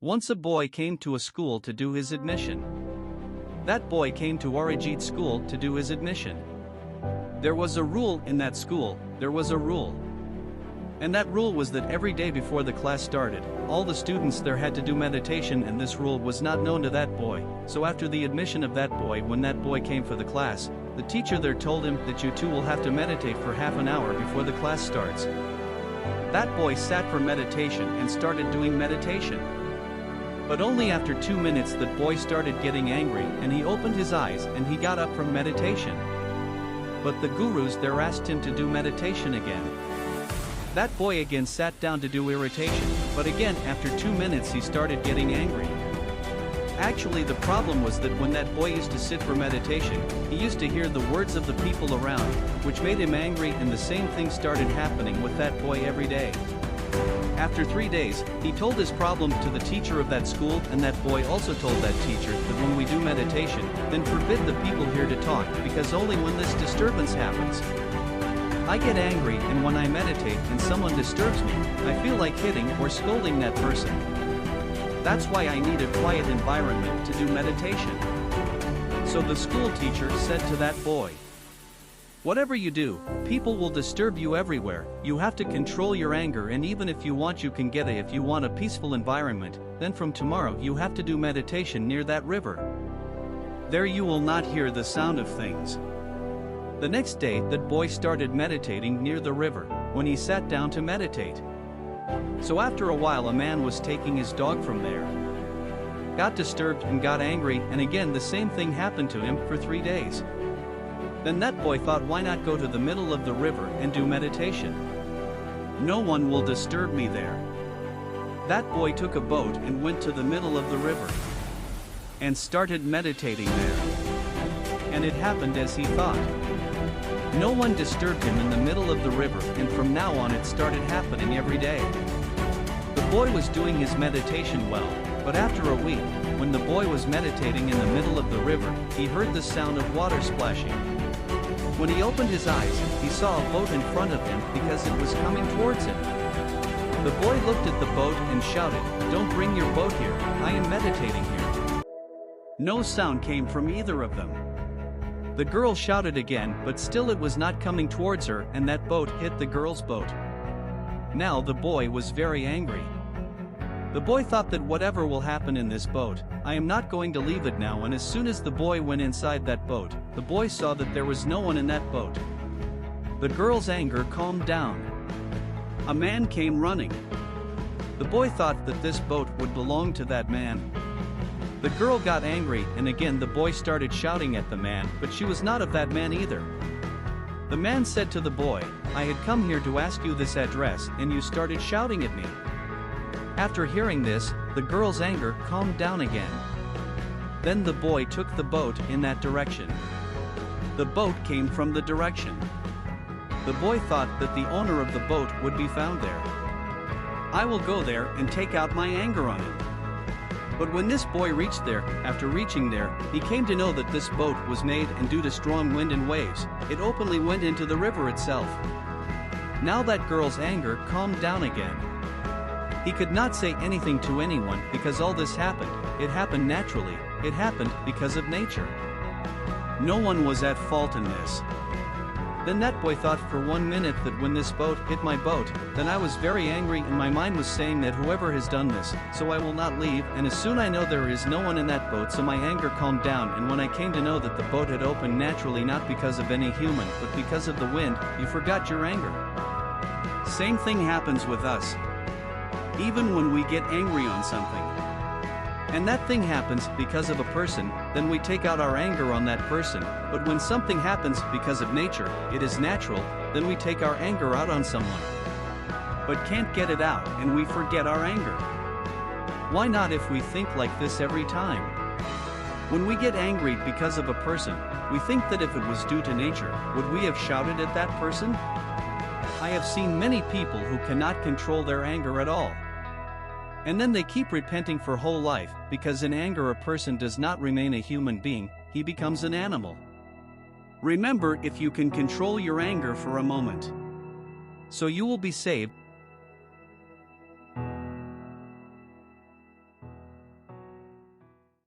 Once a boy came to a school to do his admission. That boy came to Arijit school to do his admission. There was a rule in that school, there was a rule. And that rule was that every day before the class started, all the students there had to do meditation, and this rule was not known to that boy. So after the admission of that boy, when that boy came for the class, the teacher there told him that you too will have to meditate for half an hour before the class starts. That boy sat for meditation and started doing meditation. But only after 2 minutes that boy started getting angry, and he opened his eyes and he got up from meditation. But the gurus there asked him to do meditation again. That boy again sat down to do irritation, but again after 2 minutes he started getting angry. Actually, the problem was that when that boy used to sit for meditation, he used to hear the words of the people around, which made him angry, and the same thing started happening with that boy every day. After 3 days, he told his problem to the teacher of that school, and that boy also told that teacher that when we do meditation, then forbid the people here to talk, because only when this disturbance happens, I get angry, and when I meditate and someone disturbs me, I feel like hitting or scolding that person. That's why I need a quiet environment to do meditation. So the school teacher said to that boy, whatever you do, people will disturb you everywhere. You have to control your anger, and even if you want, you can get it. If you want a peaceful environment, then from tomorrow you have to do meditation near that river. There you will not hear the sound of things. The next day, that boy started meditating near the river, when he sat down to meditate. So after a while, a man was taking his dog from there, got disturbed and got angry, and again the same thing happened to him for 3 days. Then that boy thought, why not go to the middle of the river and do meditation? No one will disturb me there. That boy took a boat and went to the middle of the river and started meditating there. And it happened as he thought. No one disturbed him in the middle of the river, and from now on it started happening every day. The boy was doing his meditation well, but after a week, when the boy was meditating in the middle of the river, he heard the sound of water splashing. When he opened his eyes, he saw a boat in front of him because it was coming towards him. The boy looked at the boat and shouted, "Don't bring your boat here, I am meditating here." No sound came from either of them. The girl shouted again, but still it was not coming towards her, and that boat hit the girl's boat. Now the boy was very angry. The boy thought that whatever will happen in this boat, I am not going to leave it now, and as soon as the boy went inside that boat, the boy saw that there was no one in that boat. The girl's anger calmed down. A man came running. The boy thought that this boat would belong to that man. The girl got angry, and again the boy started shouting at the man, but she was not of that man either. The man said to the boy, "I had come here to ask you this address, and you started shouting at me." After hearing this, the girl's anger calmed down again. Then the boy took the boat in that direction. The boat came from the direction. The boy thought that the owner of the boat would be found there. I will go there and take out my anger on him. But when this boy reached there, after reaching there, he came to know that this boat was made, and due to strong wind and waves, it openly went into the river itself. Now that girl's anger calmed down again. He could not say anything to anyone because all this happened. It happened naturally. It happened because of nature. No one was at fault in this. Then that boy thought for 1 minute that when this boat hit my boat, then I was very angry, and my mind was saying that whoever has done this, so I will not leave, and as soon I know there is no one in that boat, so my anger calmed down, and when I came to know that the boat had opened naturally, not because of any human, but because of the wind, you forgot your anger. Same thing happens with us. Even when we get angry on something, and that thing happens because of a person, then we take out our anger on that person. But when something happens because of nature, it is natural, then we take our anger out on someone, but can't get it out, and we forget our anger. Why not if we think like this every time? When we get angry because of a person, we think that if it was due to nature, would we have shouted at that person? I have seen many people who cannot control their anger at all. And then they keep repenting for whole life, because in anger a person does not remain a human being, he becomes an animal. Remember, if you can control your anger for a moment, so you will be saved.